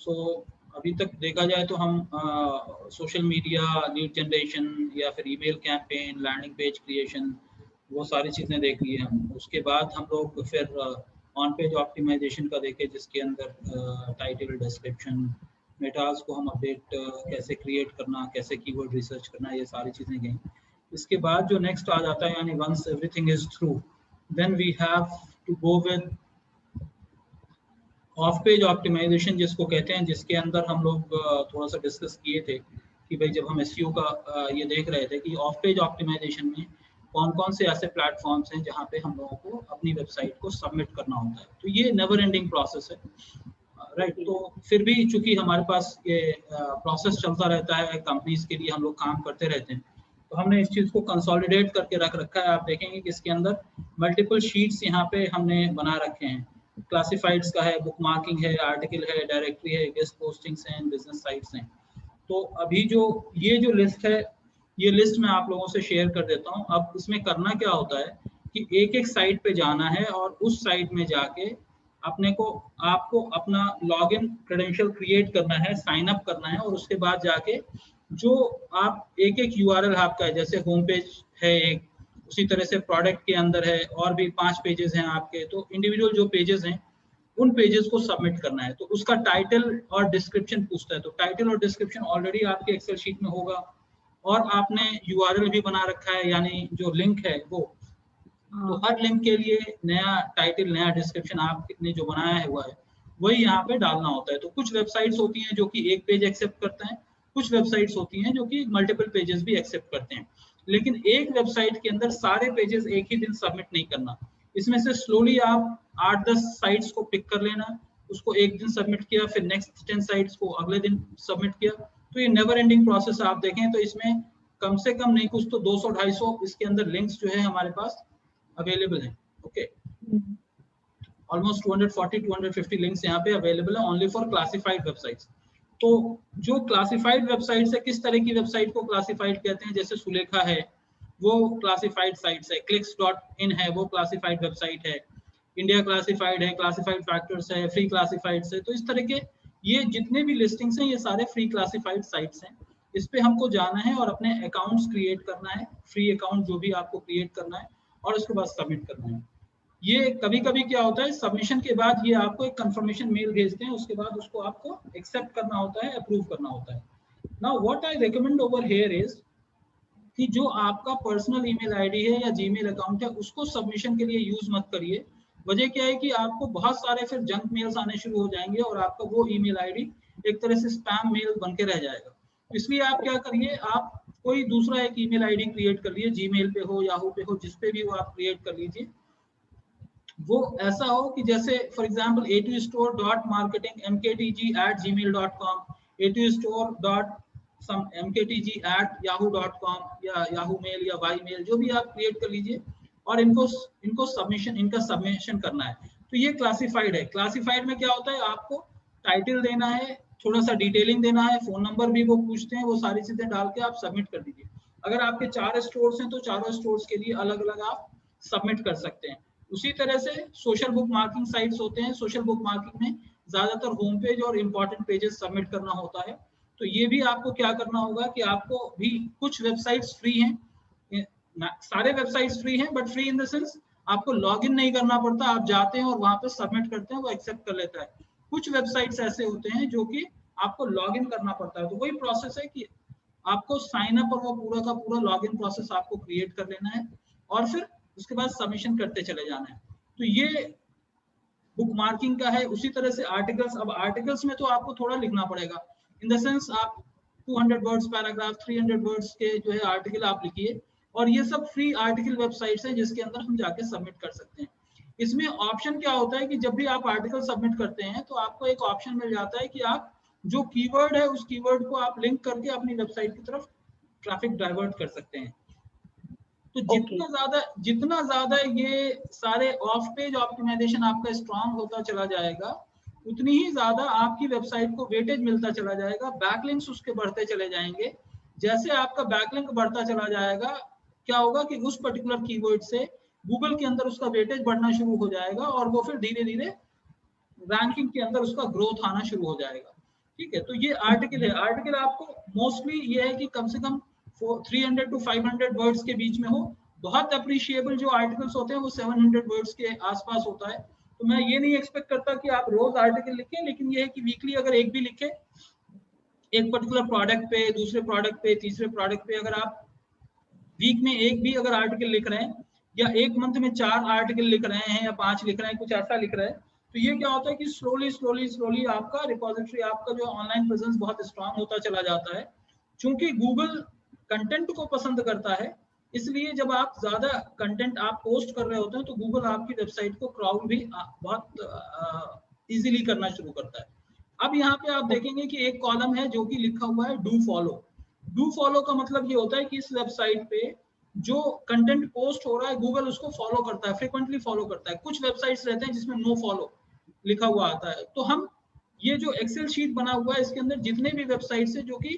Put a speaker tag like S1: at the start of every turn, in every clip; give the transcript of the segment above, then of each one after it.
S1: सो अभी तक देखा जाए तो हम सोशल मीडिया, लीड जनरेशन या फिर email campaign, landing page creation, वो सारी चीज़ें देख ली हम। उसके बाद हम लोग फिर ऑन पेज ऑप्टिमाइजेशन का देखे, जिसके अंदर टाइटल, डिस्क्रिप्शन, मेटाज को हम अपडेट कैसे क्रिएट करना, कैसे कीवर्ड रिसर्च करना, ये सारी चीज़ें गई। इसके बाद जो नेक्स्ट आ जाता है, यानी once everything is through, then we have to go with off page optimisation, जिसको कहते हैं, जिसके अंदर हम लोग थोड़ा सा डिस्कस किए थे कि भाई जब हम एसईओ का ये देख रहे थे कि ऑफ पेज ऑप्टिमाइजेशन में कौन कौन से ऐसे प्लेटफॉर्म्स हैं जहाँ पे हम लोगों को अपनी वेबसाइट को सबमिट करना होता है। तो ये नेवर एंडिंग प्रोसेस है, राइट। तो फिर भी चूंकि हमारे पास ये प्रोसेस चलता रहता है, कंपनीज के लिए हम लोग काम करते रहते हैं, तो हमने इस चीज़ को कंसोलिडेट करके रख रखा है। आप देखेंगे कि इसके अंदर मल्टीपल शीट्स यहाँ पे हमने बना रखे हैं। क्लासिफाइड्स का है, बुक मार्किंग है, आर्टिकल है, डायरेक्टरी है, गेस्ट पोस्टिंग्स हैं, बिजनेस साइट्स हैं। तो अभी जो ये जो लिस्ट है, ये लिस्ट मैं आप लोगों से शेयर कर देता हूँ। अब इसमें करना क्या होता है कि एक एक साइट पे जाना है और उस साइट में जाके आपको अपना लॉगिन क्रेडेंशियल क्रिएट करना है, साइन अप करना है, और उसके बाद जाके जो आप एक एक यूआरएल आपका है, जैसे होम पेज है एक, उसी तरह से प्रोडक्ट के अंदर है और भी 5 पेजेस हैं आपके, तो इंडिविजुअल जो पेजेस हैं उन पेजेस को सबमिट करना है। तो उसका टाइटल और डिस्क्रिप्शन पूछता है, तो टाइटल और डिस्क्रिप्शन ऑलरेडी आपके एक्सेल शीट में होगा, और आपने यूआरएल भी बना रखा है, यानी जो लिंक है वो। तो हर लिंक के लिए नया टाइटल, नया डिस्क्रिप्शन आपने जो बनाया हुआ है वही यहाँ पे डालना होता है। तो कुछ वेबसाइट्स होती हैं जो कि एक पेज एक्सेप्ट करते हैं, कुछ वेबसाइट्स होती हैं जो कि मल्टीपल पेजेस भी एक्सेप्ट करते हैं, लेकिन एक वेबसाइट के अंदर सारे पेजेस एक ही दिन सबमिट नहीं करना। इसमें से स्लोली आप 8-10 साइट्स को पिक कर लेना, उसको एक दिन सबमिट किया, फिर नेक्स्ट 10 साइट्स को अगले दिन सबमिट किया। तो ये नेवर एंडिंग प्रोसेस आप देखें तो इसमें कम से कम नहीं कुछ तो 200-250 इसके अंदर लिंक्स जो है हमारे पास अवेलेबल है। ओके, ऑलमोस्ट 240-250 लिंक्स यहाँ पे अवेलेबल है ओनली फॉर क्लासिफाइड वेबसाइट्स। तो जो क्लासिफाइड वेबसाइट्स है, किस तरह की वेबसाइट को क्लासिफाइड कहते हैं, जैसे सुलेखा है वो क्लासिफाइड साइट्स है, clicks.in है वो क्लासिफाइड वेबसाइट है, इंडिया क्लासिफाइड है, क्लासिफाइड फैक्टर्स है, फ्री क्लासिफाइड्स है। तो इस तरह के ये जितने भी लिस्टिंग्स हैं ये सारे फ्री क्लासिफाइड साइट्स हैं। इस पे हमको जाना है और अपने अकाउंट्स क्रिएट करना है, फ्री अकाउंट जो भी आपको क्रिएट करना है, और उसके बाद सबमिट करना है। ये कभी कभी क्या होता है, सबमिशन के बाद ये आपको एक कंफर्मेशन मेल भेजते हैं, उसके बाद उसको आपको एक्सेप्ट करना होता है, अप्रूव करना होता है। Now what I recommend over here is कि जो आपका पर्सनल ईमेल आईडी है या जीमेल अकाउंट है उसको सबमिशन के लिए यूज मत करिए। वजह क्या है कि आपको बहुत सारे फिर जंक मेल्स आने शुरू हो जाएंगे और आपका वो ईमेल आईडी एक तरह से स्पैम मेल बन के रह जाएगा। इसलिए आप क्या करिए, आप कोई दूसरा एक ईमेल आईडी क्रिएट कर लीजिए, जीमेल पे हो, याहू पे हो, जिस पे भी वो आप क्रिएट कर लीजिए। वो ऐसा हो कि जैसे फॉर एग्जांपल a2store.marketing@gmail.com, a2store.mktg@yahoo.com या याहू मेल या वाई मेल, जो भी आप क्रिएट कर लीजिए, और इनको सबमिशन, इनका सबमिशन करना है। तो ये क्लासिफाइड है। क्लासिफाइड में क्या होता है, आपको टाइटल देना है, थोड़ा सा डिटेलिंग देना है, फोन नंबर भी वो पूछते हैं, वो सारी चीजें डाल के आप सबमिट कर दीजिए। अगर आपके 4 स्टोर्स हैं तो चारों स्टोर्स के लिए अलग अलग आप सबमिट कर सकते हैं। उसी तरह से सोशल बुक मार्किंग साइट्स होते हैं, सोशल बुक मार्किंग में ज्यादातर होम पेज और इंपॉर्टेंट पेजेस सबमिट करना होता है। तो ये भी आपको क्या करना होगा कि आपको भी कुछ वेबसाइट्स फ्री हैं, सारे वेबसाइट्स फ्री हैं, but free in the sense आपको लॉगिन नहीं करना पड़ता, आप जाते हैं और वहां पे सबमिट करते हैं, वो एक्सेप्ट कर लेता है। कुछ वेबसाइट्स ऐसे होते हैं जो कि आपको लॉगिन करना पड़ता है। तो वही प्रोसेस है कि आपको साइन अप और वो पूरा का पूरा लॉगिन प्रोसेस आपको क्रिएट कर लेना है और फिर उसके बाद सबमिशन करते चले जाना है। तो ये बुक मार्किंग का है। उसी तरह से आर्टिकल्स, अब आर्टिकल्स में तो आपको थोड़ा लिखना पड़ेगा, इन द सेंस आप 200 वर्ड्स पैराग्राफ, 300 वर्ड्स के जो है आर्टिकल आप लिखिए, और ये सब फ्री आर्टिकल वेबसाइट्स हैं जिसके अंदर हम जाके सबमिट कर सकते हैं। इसमें ऑप्शन क्या होता है कि जब भी आप आर्टिकल सबमिट करते हैं तो आपको एक ऑप्शन मिल जाता है कि आप जो कीवर्ड है उस कीवर्ड को आप लिंक करके अपनी वेबसाइट की तरफ ट्रैफिक डाइवर्ट कर सकते हैं। तो जितना ज्यादा ये सारे ऑफ पेज ऑप्टिमाइजेशन आपका स्ट्रांग होता चला जाएगा, उतनी ही ज्यादा आपकी वेबसाइट को वेटेज मिलता चला जाएगा, बैकलिंक्स उसके बढ़ते चले जाएंगे। जैसे आपका बैकलिंक बढ़ता चला जाएगा, क्या होगा कि उस पर्टिकुलर कीवर्ड से गूगल के अंदर उसका वेटेज बढ़ना शुरू हो जाएगा और वो फिर धीरे धीरे रैंकिंग के अंदर उसका ग्रोथ आना शुरू हो जाएगा। ठीक है, तो ये आर्टिकल है। आर्टिकल आपको मोस्टली ये है कि कम से कम 300 to 500 वर्ड्स के बीच में हो। बहुत अप्रिशिएबल जो आर्टिकल्स होते हैं वो 700 वर्ड्स के आसपास होता है। तो मैं ये नहीं एक्सपेक्ट करता कि आप रोज आर्टिकल लिखें, लेकिन ये है कि वीकली अगर एक भी लिखे, एक पर्टिकुलर प्रोडक्ट पे, दूसरे प्रोडक्ट पे, तीसरे प्रोडक्ट पे, अगर आप वीक में एक भी अगर आर्टिकल लिख रहे हैं, या एक मंथ में 4 आर्टिकल लिख रहे हैं या 5 लिख रहे हैं, कुछ ऐसा लिख रहे हैं, तो ये क्या होता है कि स्लोली आपका रिपोजिटरी, आपका जो ऑनलाइन प्रेजेंस बहुत स्ट्रांग होता चला जाता है। चूंकि गूगल कंटेंट को पसंद करता है, इसलिए जब आप ज्यादा कंटेंट आप पोस्ट कर रहे होते हैं तो गूगल आपकी वेबसाइट को क्राउल भी बहुत इजीली करना शुरू करता है। अब यहाँ पे आप देखेंगे कि एक कॉलम है जो कि लिखा हुआ है डू फॉलो। डू फॉलो का मतलब ये होता है कि इस वेबसाइट पे जो कंटेंट पोस्ट हो रहा है गूगल उसको फॉलो करता है, फ्रीक्वेंटली फॉलो करता है। कुछ वेबसाइट्स रहते हैं जिसमें नो फॉलो लिखा हुआ आता है। तो हम ये जो एक्सेल शीट बना हुआ है इसके अंदर जितने भी वेबसाइट्स है जो कि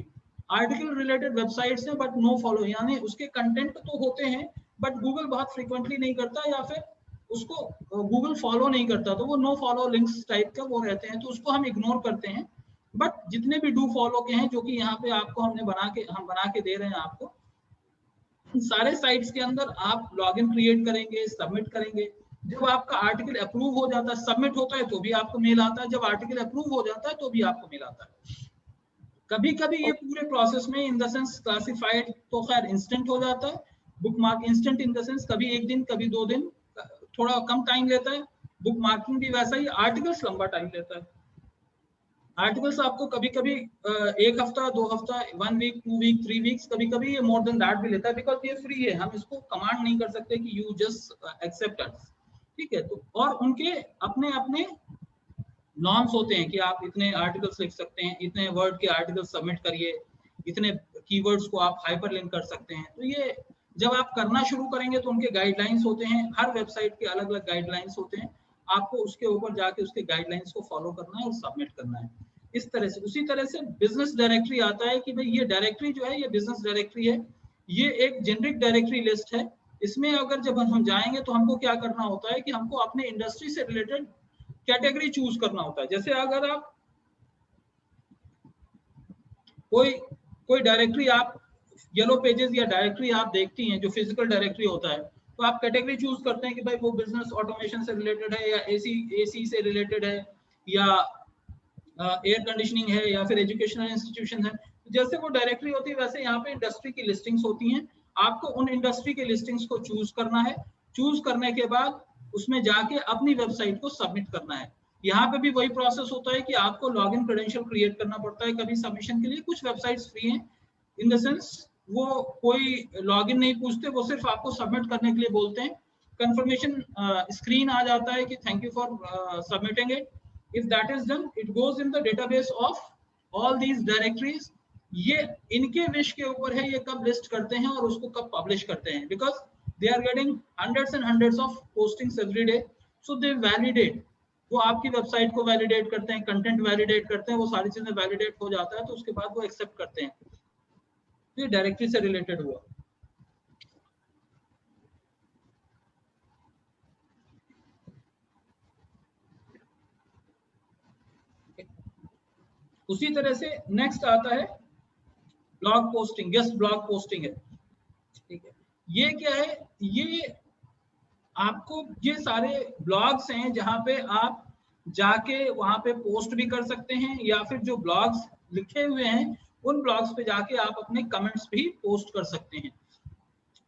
S1: आर्टिकल रिलेटेड वेबसाइट्स हैं बट नो फॉलो, यानी उसके कंटेंट तो होते हैं बट गूगल बहुत फ्रीक्वेंटली नहीं करता या फिर उसको गूगल फॉलो नहीं करता, तो वो नो फॉलो लिंक्स टाइप का वो रहते हैं, तो उसको हम इग्नोर करते हैं। बट जितने भी डू फॉलो के हैं जो कि यहाँ पे आपको हम बना के दे रहे हैं आपको, सारे साइट्स के अंदर आप लॉगिन क्रिएट करेंगे, सबमिट करेंगे। जब आपका आर्टिकल अप्रूव हो जाता है, सबमिट होता है तो भी आपको मेल आता है, जब आर्टिकल अप्रूव हो जाता है तो भी आपको मेल आता है। कभी कभी ये पूरे प्रोसेस में इन द सेंस क्लासिफाइड तो खैर इंस्टेंट हो जाता है, book mark instant in the sense कभी एक दिन कभी 2 दिन, थोड़ा कम टाइम लेता है। बुक मार्किंग भी वैसा ही, आर्टिकल्स लंबा टाइम लेता है। आर्टिकल्स आपको कभी कभी 1 हफ्ता 2 हफ्ता 1 वीक 2 वीक 3 वीक्स, कभी कभी ये मोर देन दैट भी लेता है, बिकॉज ये फ्री है, हम इसको कमांड नहीं कर सकते कि यू जस्ट एक्सेप्ट अस। ठीक है, तो और उनके अपने अपने नॉर्म्स होते हैं कि आप इतने आर्टिकल्स लिख सकते हैं, इतने वर्ड के आर्टिकल्स सबमिट करिए, इतने कीवर्ड्स को आप हाइपरलिंक कर सकते हैं। तो ये जब आप करना शुरू करेंगे तो उनके गाइडलाइंस होते हैं, हर वेबसाइट के अलग अलग गाइडलाइंस होते हैं, आपको उसके ऊपर जाके उसके गाइडलाइंस को फॉलो करना है और सबमिट करना है। इस तरह से उसी तरह से बिजनेस डायरेक्टरी आता है कि भाई ये डायरेक्टरी जो है ये बिजनेस डायरेक्टरी है, ये एक जेनरिक डायरेक्टरी लिस्ट है। इसमें अगर जब हम जाएंगे तो हमको क्या करना होता है कि हमको अपने इंडस्ट्री से रिलेटेड कैटेगरी चूज करना होता है। जैसे अगर आप कोई कोई डायरेक्टरी आप येलो पेजेस या डायरेक्टरी आप देखती हैं जो फिजिकल डायरेक्टरी होता है, तो आप कैटेगरी चूज करते हैं कि भाई वो बिजनेस ऑटोमेशन से रिलेटेड है या एसी से रिलेटेड है या एयर कंडीशनिंग है या फिर एजुकेशनल इंस्टीट्यूशन है। तो जैसे वो डायरेक्टरी होती है वैसे यहाँ पे इंडस्ट्री की लिस्टिंग्स होती हैं, आपको उन इंडस्ट्री के लिस्टिंग्स को चूज करना है। चूज करने के बाद उसमें जाके अपनी वेबसाइट को सबमिट करना है। यहाँ पे भी वही प्रोसेस होता है कि आपको लॉगिन क्रेडेंशियल क्रिएट करना पड़ता है कभी सबमिशन के लिए। कुछ वेबसाइट्स फ्री हैं इन द सेंस वो कोई लॉगिन नहीं पूछते, वो सिर्फ आपको सबमिट करने के लिए बोलते हैं। कंफर्मेशन स्क्रीन आ जाता है कि thank you for submitting it. If that is done, it goes in the database of all these directories. ये इनके विश के ऊपर है ये कब लिस्ट करते हैं और उसको कब पब्लिश करते हैं, because they are getting hundreds and hundreds of postings every day, so they validate। वो आपकी वेबसाइट को वैलिडेट करते हैं, कंटेंट वैलिडेट करते हैं, वो सारी चीजें वैलिडेट हो जाता है तो उसके बाद वो एक्सेप्ट करते हैं। तो ये डायरेक्टरी से रिलेटेड हुआ। उसी तरह से नेक्स्ट आता है blog posting, guest blog posting है। ठीक है, ये क्या है, ये आपको ये सारे ब्लॉग्स हैं जहां पे आप जाके वहां पे पोस्ट भी कर सकते हैं या फिर जो ब्लॉग्स लिखे हुए हैं उन ब्लॉग्स पे जाके आप अपने कमेंट्स भी पोस्ट कर सकते हैं।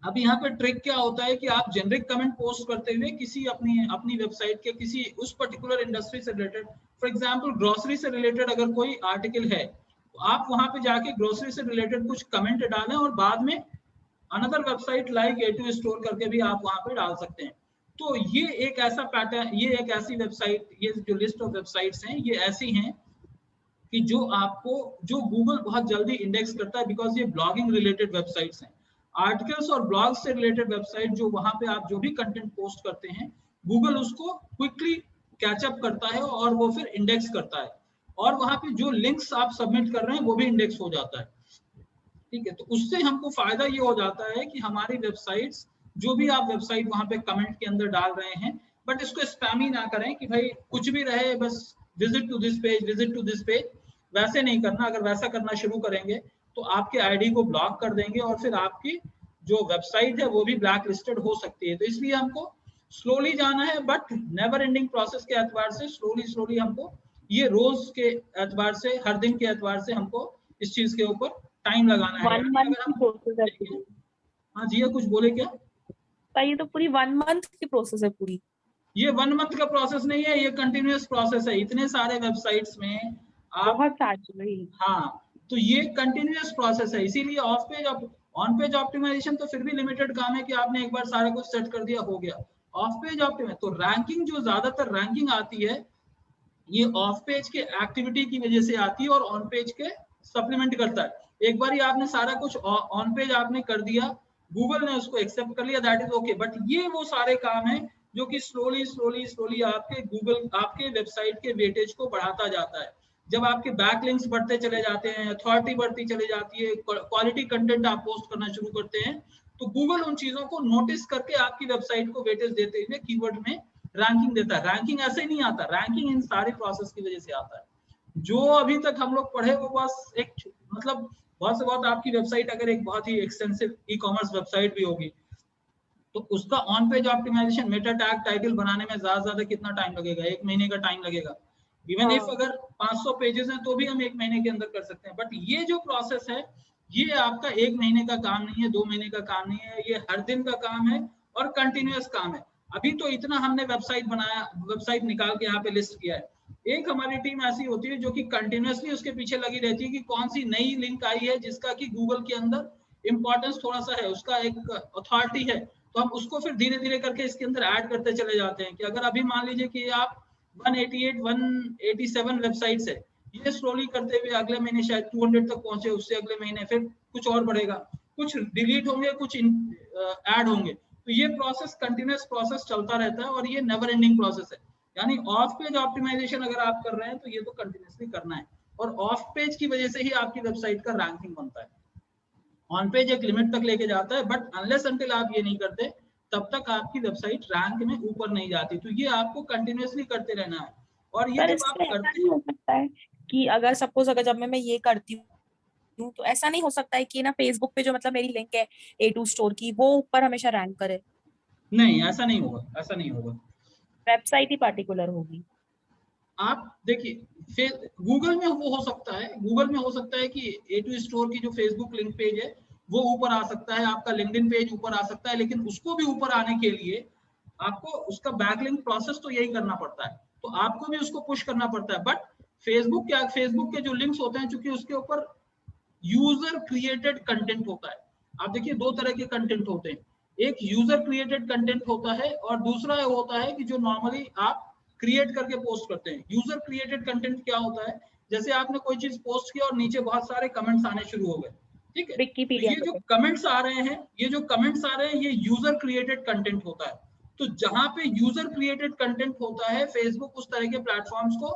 S1: अब यहाँ पे ट्रिक क्या होता है कि आप जेनरिक कमेंट पोस्ट करते हुए किसी अपनी वेबसाइट के किसी उस पर्टिकुलर इंडस्ट्री से रिलेटेड, फॉर एग्जांपल ग्रोसरी से रिलेटेड अगर कोई आर्टिकल है तो आप वहां पे जाके ग्रोसरी से रिलेटेड कुछ कमेंट डालें और बाद में another website like A2 store करके भी आप वहां पे डाल सकते हैं। तो ये एक ऐसा पैटर्न, ये एक ऐसी वेबसाइट, ये जो लिस्ट ऑफ वेबसाइट्स हैं ये ऐसी हैं कि जो आपको जो गूगल बहुत जल्दी इंडेक्स करता है, बिकॉज ये ब्लॉगिंग रिलेटेड वेबसाइट्स हैं। आर्टिकल्स और ब्लॉग से रिलेटेड वेबसाइट जो वहां पे आप जो भी कंटेंट पोस्ट करते हैं गूगल उसको क्विकली कैचअप करता है और वो फिर इंडेक्स करता है और वहां पे जो लिंक्स आप सबमिट कर रहे हैं वो भी इंडेक्स हो जाता है। ठीक है, तो उससे हमको फायदा ये हो जाता है कि हमारी वेबसाइट्स जो भी आप वेबसाइट वहां पे कमेंट के अंदर डाल रहे हैं, बट इसको स्पैमी ना करें कि भाई कुछ भी रहे बस visit to this page, visit to this page. वैसे नहीं करना। अगर वैसा करना शुरू करेंगे तो आपके आईडी को ब्लॉक कर देंगे और फिर आपकी जो वेबसाइट है वो भी ब्लैक लिस्टेड हो सकती है। तो इसलिए हमको स्लोली जाना है, बट नेवर एंडिंग प्रोसेस के एतबार से स्लोली स्लोली हमको, ये रोज के एतबार से, हर दिन के एतबार से हमको इस चीज के ऊपर टाइम लगाना है।
S2: 1 मंथ
S1: अगर
S2: की
S1: हम
S2: प्रोसेस है पूरी।
S1: हाँ जी, कुछ बोले क्या?
S2: ये तो पूरी 1 मंथ की प्रोसेस है पूरी।
S1: ये 1 मंथ का प्रोसेस नहीं है, ये कंटिन्यूअस प्रोसेस है। इतने सारे वेबसाइट्स में आप,
S2: बहुत सारी।
S1: हाँ, तो ये कंटिन्यूअस प्रोसेस है। इसीलिए off page on page optimisation तो फिर भी लिमिटेड काम है कि आपने एक बार सारा कुछ सेट कर दिया, हो गया। ऑफ पेज ऑप्टिमाइजेशन तो रैंकिंग, जो ज्यादातर रैंकिंग आती है ये ऑफ पेज के एक्टिविटी की वजह से आती है और ऑन पेज के सप्लीमेंट करता है। एक बार ही आपने सारा कुछ ऑन पेज आपने कर दिया, गूगल ने उसको एक्सेप्ट कर लिया, दैट इज ओके। बट ये वो सारे काम है जो कि स्लोली स्लोली स्लोली आपके गूगल, आपके वेबसाइट के वेटेज को बढ़ाता जाता है। जब आपके बैकलिंक्स बढ़ते चले जाते हैं, अथॉरिटी बढ़ती चली जाती है, क्वालिटी कंटेंट आप पोस्ट करना शुरू करते हैं, तो गूगल उन चीजों को नोटिस करके आपकी वेबसाइट को वेटेज देते हुए कीवर्ड में रैंकिंग देता है। रैंकिंग ऐसे ही नहीं आता, रैंकिंग इन सारी प्रोसेस की वजह से आता है। जो अभी तक हम लोग पढ़े वो बस एक, मतलब बहुत से बहुत आपकी वेबसाइट अगर एक बहुत ही एक्सटेंसिव ई कॉमर्स वेबसाइट भी होगी तो उसका on page optimisation, meta tag, title बनाने में ज्यादा कितना टाइम लगेगा? 1 महीने का टाइम लगेगा। इवन इफ अगर 500 पेजेस हैं तो भी हम 1 महीने के अंदर कर सकते हैं। बट ये जो प्रोसेस है ये आपका 1 महीने का काम नहीं है, 2 महीने का काम नहीं है, ये हर दिन का काम है और कंटिन्यूअस काम है। अभी तो इतना हमने वेबसाइट बनाया, वेबसाइट निकाल के यहाँ पे लिस्ट किया है। एक हमारी टीम ऐसी होती है जो कि कंटिन्यूअसली उसके पीछे लगी रहती है कि कौन सी नई लिंक आई है जिसका कि गूगल के अंदर इंपॉर्टेंस थोड़ा सा है, उसका एक अथॉरिटी है, तो हम उसको फिर धीरे धीरे करके इसके अंदर ऐड करते चले जाते हैं। कि अगर अभी मान लीजिए कि आप 188 187 वेबसाइट्स है, ये स्लोली करते हुए अगले महीने शायद 200 तक पहुंचे, उससे अगले महीने फिर कुछ और बढ़ेगा, कुछ डिलीट होंगे, कुछ ऐड होंगे। तो ये प्रोसेस कंटिन्यूअस प्रोसेस चलता रहता है और ये नेवर एंडिंग प्रोसेस है। यानी ऑफ पेज ऑप्टिमाइजेशन अगर आप कर रहे हैं तो ये तो कंटिन्यूअसली करना है और ऑफ पेज की वजह से ही आपकी वेबसाइट का रैंकिंग बनता है। ऑन पेज एक लिमिट तक लेके जाता है, बट अनलेस अनटिल आप ये नहीं करते तब तक आपकी वेबसाइट रैंक में ऊपर नहीं जाती। तो ये आपको कंटिन्यूअसली करते रहना है। और ये जब आप
S2: ऐसा
S1: करते
S2: नहीं हो सकता है कि अगर सपोज अगर जब मैं ये करती हूँ तो ऐसा नहीं हो सकता है कि ना फेसबुक पे जो मतलब मेरी लिंक है A2 स्टोर की वो ऊपर हमेशा रैंक करे?
S1: नहीं, ऐसा नहीं होगा, ऐसा नहीं होगा।
S2: वेबसाइट ही पार्टिकुलर होगी।
S1: आप देखिए फिर गूगल में वो हो सकता है, गूगल में हो सकता है कि A2 स्टोर की जो फेसबुक लिंक पेज है वो ऊपर आ सकता है, आपका लिंक्डइन पेज ऊपर आ सकता है, लेकिन उसको भी ऊपर आने के लिए आपको उसका बैकलिंक प्रोसेस तो यही करना पड़ता है, तो आपको भी उसको पुश करना पड़ता है। बट फेसबुक के जो लिंक्स होते हैं, चूंकि उसके ऊपर यूजर क्रिएटेड कंटेंट होता है। आप देखिए 2 तरह के कंटेंट होते हैं, एक यूजर क्रिएटेड कंटेंट होता है और दूसरा होता है कि जो नॉर्मली आप क्रिएट करके पोस्ट करते हैं। यूजर क्रिएटेड कंटेंट क्या होता है? जैसे आपने कोई चीज पोस्ट किया और नीचे बहुत सारे कमेंट्स आने शुरू हो गए, ठीक है, तो
S2: विकिपीडिया
S1: ये जो कमेंट्स आ रहे हैं, ये यूजर क्रिएटेड कंटेंट होता है। तो जहां पे यूजर क्रिएटेड कंटेंट होता है, फेसबुक उस तरह के प्लेटफॉर्म्स को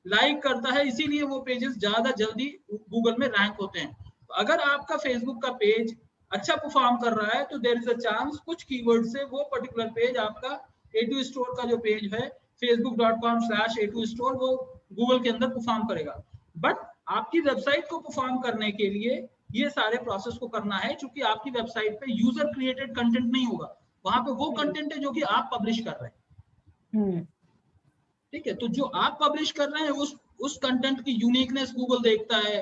S1: लाइक करता है, इसीलिए वो पेजेस ज्यादा जल्दी गूगल में रैंक होते हैं। तो अगर आपका फेसबुक का पेज अच्छा परफॉर्म कर रहा है तो देयर इज अ चांस कुछ कीवर्ड से वो पर्टिकुलर पेज आपका A2 स्टोर का जो पेज है facebook.com/A2 स्टोर वो गूगल के अंदर परफॉर्म करेगा। बट आपकी वेबसाइट को परफॉर्म करने के लिए ये सारे प्रोसेस को करना है, क्योंकि आपकी वेबसाइट पे यूजर क्रिएटेड कंटेंट नहीं होगा, वहां पे वो कंटेंट है जो कि आप पब्लिश कर रहे हैं। ठीक है, तो जो आप पब्लिश कर रहे हैं उस कंटेंट की यूनिकनेस गूगल देखता है,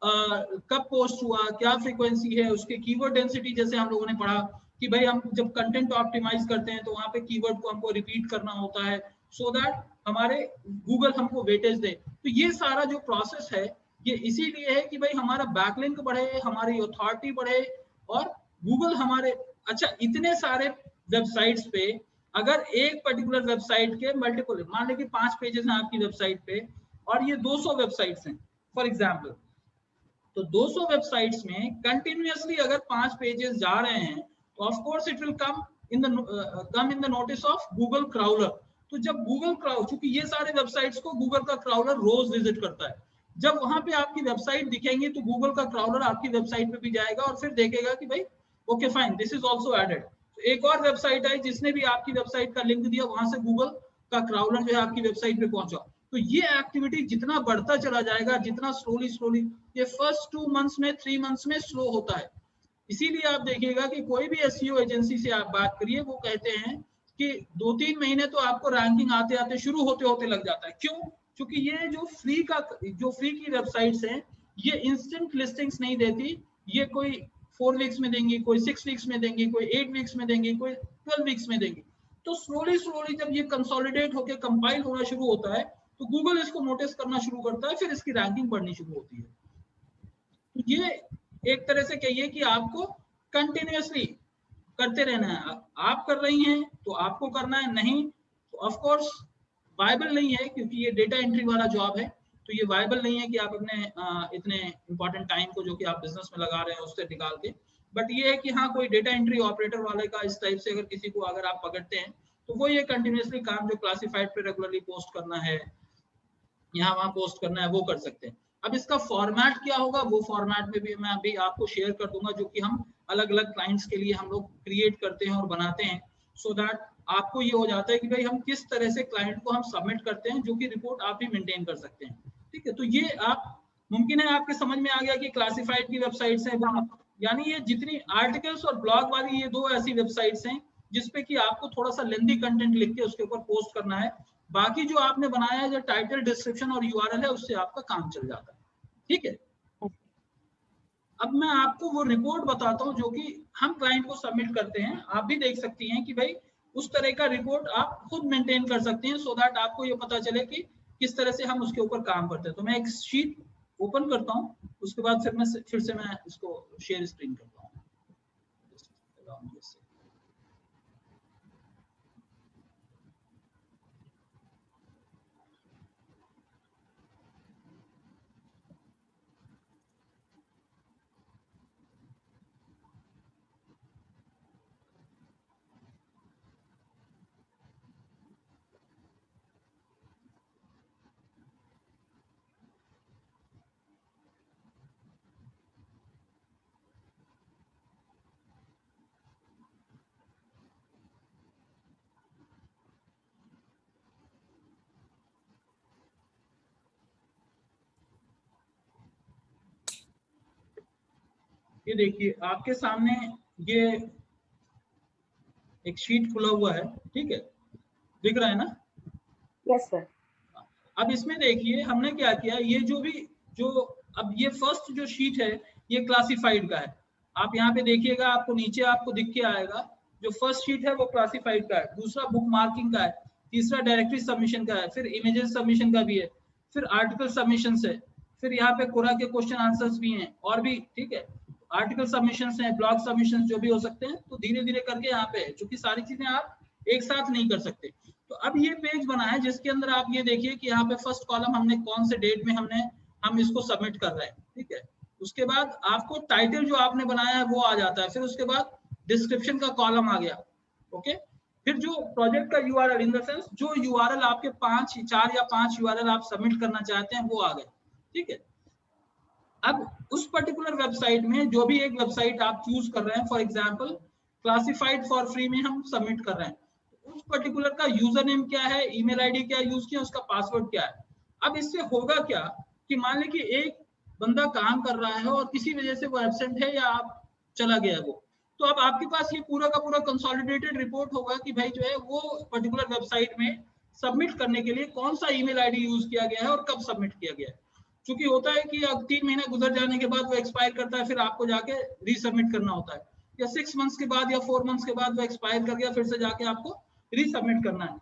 S1: कब पोस्ट हुआ, क्या फ्रीक्वेंसी है, उसके कीवर्ड डेंसिटी, जैसे हम लोगों ने पढ़ा कि भाई हम जब कंटेंट ऑप्टिमाइज करते हैं तो वहां पे कीवर्ड को हमको रिपीट करना होता है सो दैट हमारे गूगल हमको वेटेज दे। तो ये सारा जो प्रोसेस है ये इसीलिए है कि भाई हमारा बैकलिंक बढ़े, हमारी अथॉरिटी बढ़े और गूगल हमारे, अच्छा इतने सारे वेबसाइट्स पे अगर एक पर्टिकुलर वेबसाइट के मल्टीपल, मान लें कि 5 पेजेस हैं आपकी वेबसाइट पे और ये 200 वेबसाइट्स हैं फॉर एग्जांपल, तो 200 वेबसाइट्स में कंटिन्यूअसली अगर 5 पेजेस जा रहे हैं तो of course it will come in the notice of Google crawler. तो जब गूगल क्राउलर, क्योंकि ये सारे वेबसाइट्स को गूगल का क्राउलर रोज विजिट करता है, जब वहां पे आपकी वेबसाइट दिखेंगी तो गूगल का क्राउलर आपकी वेबसाइट पे भी जाएगा और फिर देखेगा कि भाई okay fine, this is also added. तो एक और वेबसाइट आई जिसने भी आपकी वेबसाइट का लिंक दिया, वहां से गूगल का क्राउलर जो है आपकी वेबसाइट पे पहुंचा। तो ये एक्टिविटी जितना बढ़ता चला जाएगा, जितना स्लोली ये फर्स्ट 2 मंथ्स में 3 मंथ्स में स्लो होता है। इसीलिए आप देखिएगा कि कोई भी एसईओ एजेंसी से आप बात करिए, वो कहते हैं कि 2-3 महीने तो आपको रैंकिंग आते आते शुरू होते होते लग जाता है। क्यों? क्योंकि ये जो फ्री की वेबसाइट्स हैं, ये इंस्टेंट लिस्टिंग्स नहीं देती। ये कोई 4 वीक्स में देंगी, कोई 6 वीक्स में देंगी, कोई 8 वीक्स में देंगी, कोई 12 वीक्स में देंगी। तो स्लोली जब ये कंसोलिडेट होकर कंपाइल होना शुरू होता है, तो गूगल इसको नोटिस करना शुरू करता है, फिर इसकी रैंकिंग बढ़नी शुरू होती है। तो ये एक तरह से कहिए कि आपको कंटिन्यूअसली करते रहना है। आप कर रही हैं तो आपको करना है, नहीं तो ऑफ कोर्स वायबल नहीं है, क्योंकि ये डेटा एंट्री वाला जॉब है। तो ये वायबल नहीं है कि आप अपने इतने इंपॉर्टेंट टाइम को जो कि आप बिजनेस में लगा रहे हैं उससे निकाल के। बट ये है कि हाँ, कोई डेटा एंट्री ऑपरेटर वाले का इस टाइप से अगर किसी को अगर आप पकड़ते हैं, तो वो ये कंटिन्यूअसली काम जो क्लासिफाइड पे रेगुलरली पोस्ट करना है, यहाँ वहाँ पोस्ट करना है, वो कर सकते हैं। अब इसका फॉर्मेट क्या होगा, वो फॉर्मेट में भी मैं अभी आपको शेयर कर दूंगा, जो कि हम अलग अलग क्लाइंट्स के लिए हम लोग क्रिएट करते हैं और बनाते हैं, सो दैट आपको ये हो जाता है कि भाई हम किस तरह से क्लाइंट को हम सबमिट करते हैं, जो कि रिपोर्ट आप भी मेंटेन कर सकते हैं। ठीक है, तो ये आप मुमकिन है आपके समझ में आ गया कि क्लासिफाइड की वेबसाइट्स हैं, यानी ये जितनी आर्टिकल्स और ब्लॉग वाली ये 2 ऐसी वेबसाइट्स हैं जिसपे कि आपको थोड़ा सा लेंथी कंटेंट लिख के उसके ऊपर पोस्ट करना है। बाकी जो आपने बनाया है, जो टाइटल, डिस्क्रिप्शन और यूआरएल है, उससे आपका काम चल जाता है। ठीक है, अब मैं आपको वो रिपोर्ट बताता हूँ जो कि हम क्लाइंट को सबमिट करते हैं। आप भी देख सकती हैं कि भाई उस तरह का रिपोर्ट आप खुद मेंटेन कर सकते हैं, सो दैट आपको ये पता चले कि किस तरह से हम उसके ऊपर काम करते हैं। तो मैं एक शीट ओपन करता हूँ, उसके बाद फिर से मैं इसको शेयर स्क्रीन करता हूँ। ये देखिए आपके सामने ये एक शीट खुला हुआ है। ठीक है, दिख रहा है ना?
S2: Yes sir.
S1: अब इसमें देखिए हमने क्या किया, ये जो अब ये फर्स्ट जो शीट है ये क्लासिफाइड का है। आप यहाँ पे देखिएगा, आपको नीचे आपको दिख के आएगा, जो फर्स्ट शीट है वो क्लासिफाइड का है, दूसरा बुक मार्किंग का है, तीसरा डायरेक्टरी सबमिशन का है, फिर इमेजेस सबमिशन का भी है, फिर आर्टिकल सबमिशन है, फिर यहाँ पे कोरा के क्वेश्चन आंसर्स भी हैं और भी। ठीक है, आर्टिकल सबमिशन है, ब्लॉग सबमिशन जो भी हो सकते हैं। तो धीरे धीरे करके यहाँ पे है, क्योंकि सारी चीजें आप एक साथ नहीं कर सकते। तो अब ये पेज बना है जिसके अंदर आप ये देखिए कि यहाँ पे फर्स्ट कॉलम हमने कौन से डेट में हम इसको सबमिट कर रहे हैं। ठीक है, उसके बाद आपको टाइटल जो आपने बनाया है वो आ जाता है, फिर उसके बाद डिस्क्रिप्शन का कॉलम आ गया। ओके, फिर जो प्रोजेक्ट का यूआरएल, इन द सेंस जो यूआरएल आपके 4 या 5 यूआरएल आप सबमिट करना चाहते हैं वो आ गए। ठीक है, अब उस पर्टिकुलर वेबसाइट में जो भी एक वेबसाइट आप चूज कर रहे हैं, for example classified for free में हम सबमिट कर रहे हैं, उस पर्टिकुलर का यूजर नेम क्या है, ईमेल आईडी क्या यूज किया, उसका पासवर्ड क्या है। अब इससे होगा क्या कि मान लें कि एक बंदा काम कर रहा है और किसी वजह से वो एब्सेंट है या आप चला गया वो, तो अब आपके पास ये पूरा का पूरा कंसोलिडेटेड रिपोर्ट होगा कि भाई जो है वो पर्टिकुलर वेबसाइट में सबमिट करने के लिए कौन सा ईमेल आईडी यूज किया गया है और कब सबमिट किया गया है। क्योंकि होता है कि अब 3 महीना गुजर जाने के बाद वो एक्सपायर करता है, फिर आपको जाके रीसबमिट करना होता है, या 6 मंथ्स के बाद या 4 मंथ्स के बाद वो एक्सपायर कर गया, फिर से जाके आपको रीसबमिट करना है।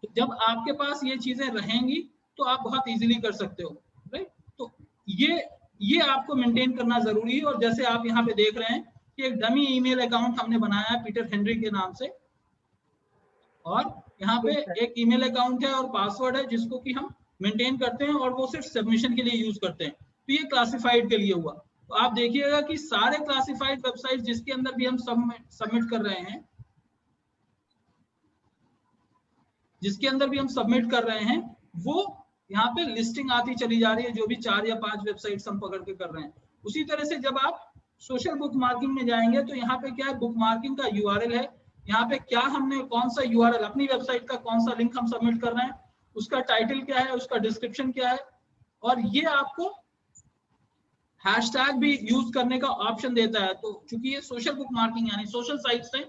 S1: तो जब आपके पास ये चीजें रहेंगी तो आप बहुत इजीली कर सकते हो, राइट? तो ये आपको मेंटेन करना जरूरी है। और जैसे आप यहाँ पे देख रहे हैं कि एक डमी ईमेल अकाउंट हमने बनाया है पीटर हेनरी के नाम से, और यहाँ पे एक ईमेल अकाउंट है और पासवर्ड है जिसको कि हम मेंटेन करते हैं और वो सिर्फ सबमिशन के लिए यूज करते हैं। तो ये क्लासिफाइड के लिए हुआ। तो आप देखिएगा कि सारे क्लासिफाइड वेबसाइट जिसके अंदर भी हम सबमिट कर रहे हैं, वो यहाँ पे लिस्टिंग आती चली जा रही है, जो भी 4 या 5 वेबसाइट्स हम पकड़ के कर रहे हैं। उसी तरह से जब आप सोशल बुक मार्किंग में जाएंगे तो यहाँ पे क्या है, बुक मार्किंग का यूआरएल है, यहाँ पे क्या हमने कौन सा यूआरएल अपनी वेबसाइट का कौन सा लिंक हम सबमिट कर रहे हैं, उसका टाइटल क्या है, उसका डिस्क्रिप्शन क्या है, और ये आपको हैशटैग भी यूज करने का ऑप्शन देता है। तो चूंकि ये सोशल बुक मार्किंग यानी सोशल साइट्स है,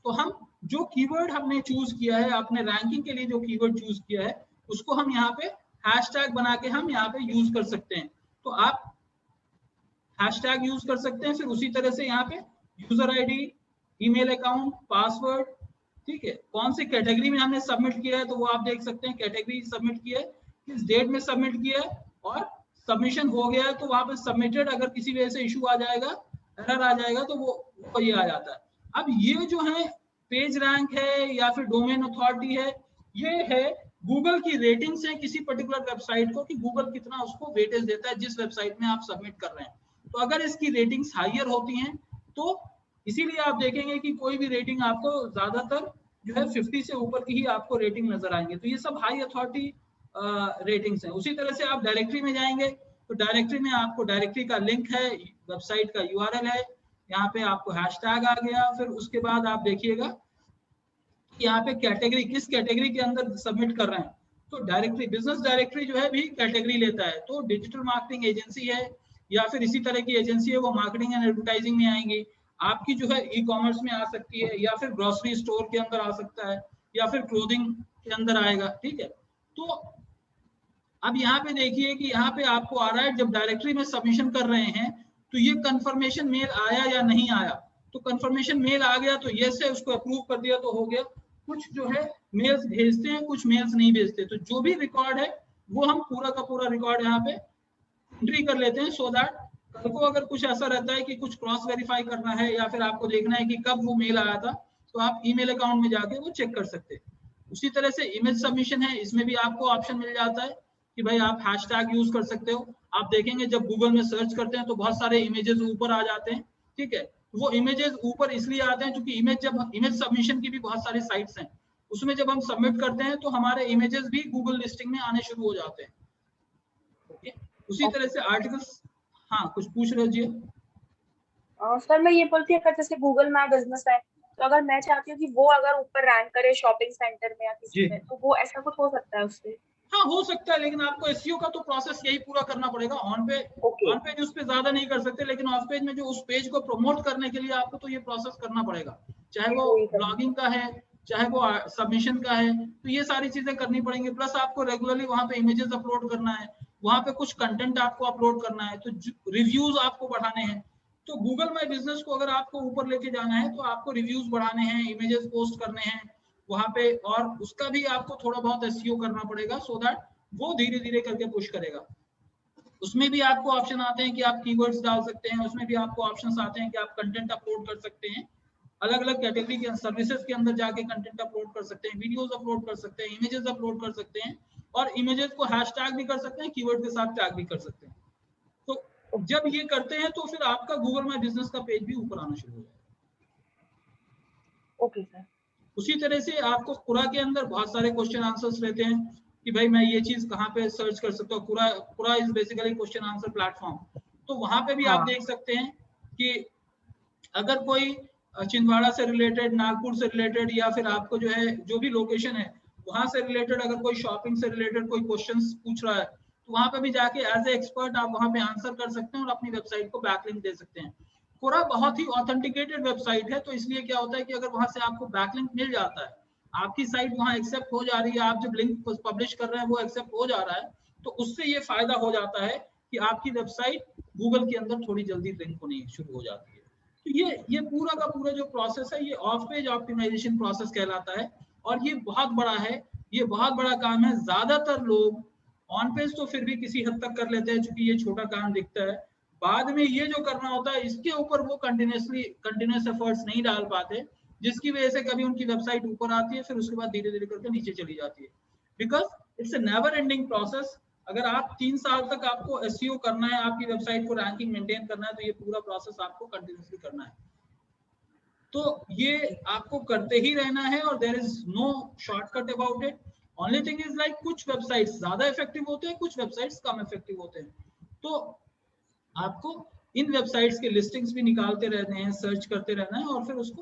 S1: तो हम जो कीवर्ड हमने चूज किया है, अपने रैंकिंग के लिए जो कीवर्ड चूज किया है, उसको हम यहाँ पे हैशटैग बना के हम यहाँ पे यूज कर सकते हैं। तो आप हैशटैग यूज कर सकते हैं। फिर उसी तरह से यहाँ पे user ID, email account, password, ठीक है, कौन सी कैटेगरी में हमने सबमिट किया है तो वो आप देख सकते हैं, कैटेगरी सबमिट किया है, किस डेट में सबमिट किया है, और सबमिशन हो गया है तो वहां पे सबमिटेड, अगर किसी वजह से इशू आ जाएगा, एरर आ जाएगा, तो वो ये आ जाता है। अब ये जो है पेज रैंक है या फिर डोमेन अथॉरिटी है, ये है गूगल की रेटिंग्स है किसी पर्टिकुलर वेबसाइट को, कि गूगल कितना उसको वेटेज देता है जिस वेबसाइट में आप सबमिट कर रहे हैं। तो अगर इसकी रेटिंग्स हायर होती हैं तो इसीलिए आप देखेंगे कि कोई भी रेटिंग आपको ज्यादातर जो है 50 से ऊपर की ही आपको रेटिंग नजर आएंगे। तो ये सब हाई अथॉरिटी रेटिंग्स हैं। उसी तरह से आप डायरेक्टरी में जाएंगे तो डायरेक्टरी में आपको डायरेक्टरी का लिंक है, वेबसाइट का यूआरएल है, यहाँ पे आपको हैशटैग आ गया। फिर उसके बाद आप देखिएगा यहाँ पे कैटेगरी, किस कैटेगरी के अंदर सबमिट कर रहे हैं। तो डायरेक्टरी, बिजनेस डायरेक्टरी जो है भी कैटेगरी लेता है। तो डिजिटल मार्केटिंग एजेंसी है या फिर इसी तरह की एजेंसी है, वो मार्केटिंग एंड एडवर्टाइजिंग में आएंगी। आपकी जो है ई कॉमर्स में आ सकती है, या फिर ग्रोसरी स्टोर के अंदर आ सकता है, या फिर क्लोथिंग के अंदर आएगा, ठीक है। तो अब यहाँ पे देखिए कि यहाँ पे आपको आ रहा है, जब डायरेक्टरी में सबमिशन कर रहे हैं तो ये कंफर्मेशन मेल आया या नहीं आया। तो कंफर्मेशन मेल आ गया तो यस है, उसको अप्रूव कर दिया तो हो गया। कुछ जो है मेल्स भेजते हैं, कुछ मेल्स नहीं भेजते। तो जो भी रिकॉर्ड है वो हम पूरा का पूरा रिकॉर्ड यहाँ पे एंट्री कर लेते हैं, सो दैट कल को अगर कुछ ऐसा रहता है कि कुछ क्रॉस वेरीफाई करना है या फिर आपको देखना है कि कब वो मेल आया था, तो आप ईमेल अकाउंट में जाके वो चेक कर सकते हैं। उसी तरह से इमेज सबमिशन है, इसमें भी आपको ऑप्शन मिल जाता है कि भाई आप हैशटैग यूज कर सकते हो। आप देखेंगे जब गूगल में सर्च करते हैं तो बहुत सारे इमेजेस ऊपर आ जाते हैं, ठीक है। वो इमेजेस ऊपर इसलिए आते हैं क्योंकि इमेज सबमिशन की भी बहुत सारी साइट्स हैं, उसमें जब हम सबमिट करते हैं तो हमारे इमेजेस भी गूगल लिस्टिंग में आने शुरू हो जाते हैं, ओके। उसी तरह से आर्टिकल्स, हाँ कुछ पूछ रहे हो जी?
S2: सर मैं ये बोलती हूँ, अगर जैसे गूगल माई बिजनेस है, तो अगर मैं चाहती हूँ कि वो अगर ऊपर रैंक करे शॉपिंग सेंटर में या किसी
S1: जी
S2: में, तो वो ऐसा कुछ हो सकता है उससे?
S1: हाँ हो सकता है, लेकिन आपको एसईओ का तो प्रोसेस यही पूरा करना पड़ेगा। ऑन पेज उस पे ज्यादा नहीं कर सकते, लेकिन ऑफ पेज में जो उस पेज को प्रमोट करने के लिए आपको तो ये प्रोसेस करना पड़ेगा, चाहे वो ब्लॉगिंग का है, चाहे वो सबमिशन का है। तो ये सारी चीजें करनी पड़ेंगी। प्लस आपको रेगुलरली वहां पे इमेजेस अपलोड करना है, वहां पे कुछ कंटेंट आपको अपलोड करना है, तो रिव्यूज आपको बढ़ाने हैं। तो गूगल माई बिजनेस को अगर आपको ऊपर लेके जाना है तो आपको रिव्यूज बढ़ाने हैं, इमेजेस पोस्ट करने हैं वहां पे, और उसका भी आपको थोड़ा बहुत एसईओ करना पड़ेगा, सो दैट वो धीरे धीरे करके पुश करेगा। उसमें भी आपको ऑप्शन आते हैं कि आप कीवर्ड्स डाल सकते हैं, उसमें भी आपको ऑप्शंस आते हैं कि आप कंटेंट अपलोड कर सकते हैं, अलग अलग कैटेगरी के सर्विसेज के अंदर जाके कंटेंट अपलोड कर सकते हैं, वीडियोस अपलोड कर सकते हैं, इमेजेस अपलोड कर सकते हैं, और इमेजेस को हैशटैग भी कर सकते हैं, कीवर्ड के साथ टैग भी कर सकते हैं। तो जब ये करते हैं तो फिर आपका गूगल माई बिजनेस का पेज भी ऊपर आना शुरू हो जाएगा।
S2: Okay sir.
S1: उसी तरह से आपको कुरा के अंदर बहुत सारे क्वेश्चन आंसर्स रहते हैं कि भाई मैं ये चीज कहाँ पे सर्च कर सकता हूँ। कुरा is basically question answer platform. तो वहां पे भी आप देख सकते हैं कि अगर कोई छिंदवाड़ा से रिलेटेड, नागपुर से रिलेटेड, या फिर आपको जो है जो भी लोकेशन है वहां से रिलेटेड अगर कोई शॉपिंग से रिलेटेड कोई क्वेश्चंस पूछ रहा है, तो वहां पे भी जाके एज ए एक्सपर्ट आप वहां पे आंसर कर सकते हैं और अपनी वेबसाइट को बैकलिंक दे सकते हैं। कोरा बहुत ही ऑथेंटिकेटेड वेबसाइट है, तो इसलिए क्या होता है कि अगर वहां से आपको बैकलिंक मिल जाता है, आपकी साइट वहां एक्सेप्ट हो जा रही है, आप जब लिंक पब्लिश कर रहे हैं वो एक्सेप्ट हो जा रहा है, तो उससे ये फायदा हो जाता है कि आपकी वेबसाइट गूगल के अंदर थोड़ी जल्दी लिंक होनी शुरू हो जाती है। तो ये पूरा का पूरा जो प्रोसेस है ये ऑफ पेज ऑप्टिमाइजेशन प्रोसेस कहलाता है, और ये बहुत बड़ा है, ये बहुत बड़ा काम है। ज्यादातर लोग ऑन पेज तो फिर भी किसी हद तक कर लेते हैं क्योंकि ये छोटा काम दिखता है, बाद में ये जो करना होता है इसके ऊपर वो कंटिन्यूस एफर्ट्स नहीं डाल पाते, जिसकी वजह से कभी उनकी वेबसाइट ऊपर आती है, फिर उसके बाद धीरे धीरे करके नीचे चली जाती है, because it's a never ending process. अगर आप 3 साल तक आपको एसईओ करना है, आपकी वेबसाइट को रैंकिंग मेंटेन करना है, तो ये पूरा प्रोसेस आपको कंटिन्यूसली करना है। तो ये आपको करते ही रहना है, और there is no shortcut about it. Only thing is like कुछ वेबसाइट्स ज्यादा इफेक्टिव होते हैं, कुछ वेबसाइट्स कम इफेक्टिव होते हैं। तो आपको इन वेबसाइट्स के लिस्टिंग्स भी निकालते रहने हैं, सर्च करते रहना है, और फिर उसको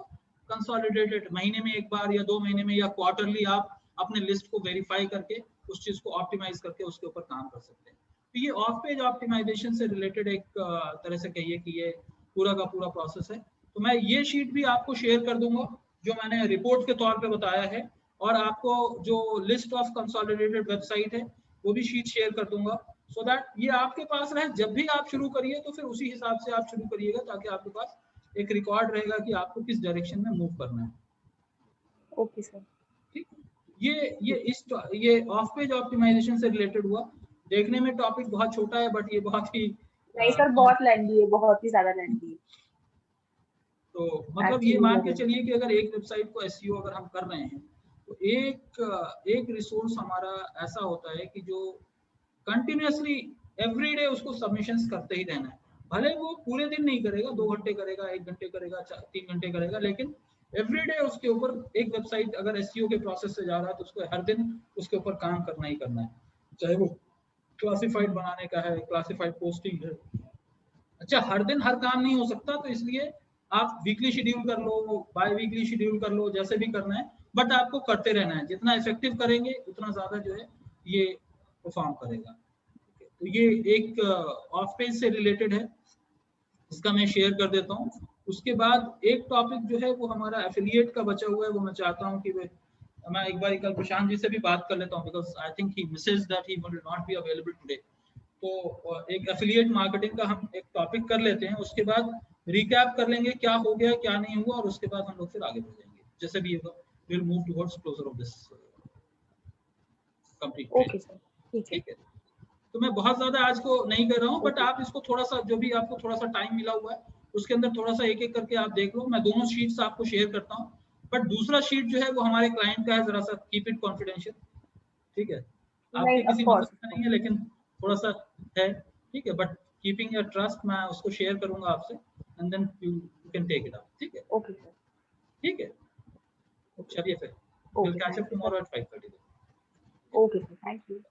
S1: कंसोलिडेटेड महीने में एक बार या 2 महीने में या क्वार्टरली आप अपने लिस्ट को वेरीफाई करके उस चीज को ऑप्टिमाइज करके उसके ऊपर काम कर सकते हैं। तो ये ऑफ पेज ऑप्टिमाइजेशन से रिलेटेड एक तरह से कहिए कि ये पूरा का पूरा प्रोसेस है। तो मैं ये शीट भी आपको शेयर कर दूंगा जो मैंने रिपोर्ट के तौर पे बताया है, और आपको जो लिस्ट ऑफ कंसोलिडेटेड वेबसाइट है वो भी शीट शेयर कर दूंगा, सो दैट ये आपके पास रहे। जब भी आप शुरू करिए तो फिर उसी हिसाब से आप शुरू करिएगा, ताकि आपके पास एक रिकॉर्ड रहेगा कि आपको किस डायरेक्शन में मूव करना है।
S2: Okay sir.
S1: ठीक, ये ऑफ पेज ऑप्टिमाइजेशन से रिलेटेड हुआ। देखने में टॉपिक बहुत छोटा है, बट ये बहुत ही
S2: नहीं सर, बहुत लेंथी है, बहुत ही ज्यादा लेंथी है।
S1: तो मतलब ये मान के चलिए कि अगर एक वेबसाइट को एसईओ अगर हम कर रहे हैं तो एक रिसोर्स हमारा ऐसा होता है कि जो कंटिन्यूअसली एवरीडे उसको सबमिशंस करते ही रहना है। भले वो पूरे दिन नहीं करेगा, 2 घंटे करेगा, 1 घंटे करेगा, 3 घंटे करेगा, लेकिन एवरीडे उसके ऊपर एक वेबसाइट अगर एसईओ के प्रोसेस से जा रहा है तो उसको हर दिन उसके ऊपर काम करना ही करना है, चाहे वो क्लासिफाइड बनाने का है, क्लासिफाइड पोस्टिंग है। अच्छा, हर दिन हर काम नहीं हो सकता, तो इसलिए आप वीकली शेड्यूल कर लो, बाय वीकली शेड्यूल कर लो, जैसे भी करना है, बट आपको करते रहना है। जितना इफेक्टिव करेंगे उतना ज्यादा जो है ये परफॉर्म करेगा। तो ये एक ऑफ पेज से रिलेटेड है, इसका मैं शेयर कर देता हूँ। उसके बाद एक टॉपिक जो है वो हमारा एफिलिएट का बचा हुआ है, वो मैं चाहता हूँ कि मैं एक बार कल प्रशांत जी से भी बात कर लेता हूँ, because I think he Mrs that he will not be available today. तो एक एफिलिएट मार्केटिंग का हम एक टॉपिक कर लेते हैं, उसके बाद रिकैप कर लेंगे क्या हो गया क्या नहीं हुआ, और उसके बाद हम लोग फिर आगे बढ़ जाएंगे जैसे भी होगा। Will move towards closure of this complete.
S2: Okay sir, ठीक है।
S1: तो मैं बहुत ज्यादा आज को नहीं कर रहा हूँ, बट आप इसको थोड़ा सा, जो भी आपको थोड़ा सा टाइम मिला हुआ है उसके अंदर थोड़ा सा एक एक करके आप देख लो। मैं दोनों शीट्स आपको शेयर करता हूँ, बट दूसरा शीट जो है वो हमारे क्लाइंट का है, जरा सा कीप इट कॉन्फिडेंशियल, ठीक है। आपकी किसी मदद का नहीं है, लेकिन थोड़ा सा है, ठीक है, बट कीपिंग योर ट्रस्ट, मैं उसको शेयर करूंगा आपसे, and then you can take it up, ठीक है।
S2: ओके सर,
S1: ठीक है, चलिए फिर will catch up tomorrow at 5:30।
S2: Okay sir, thank you.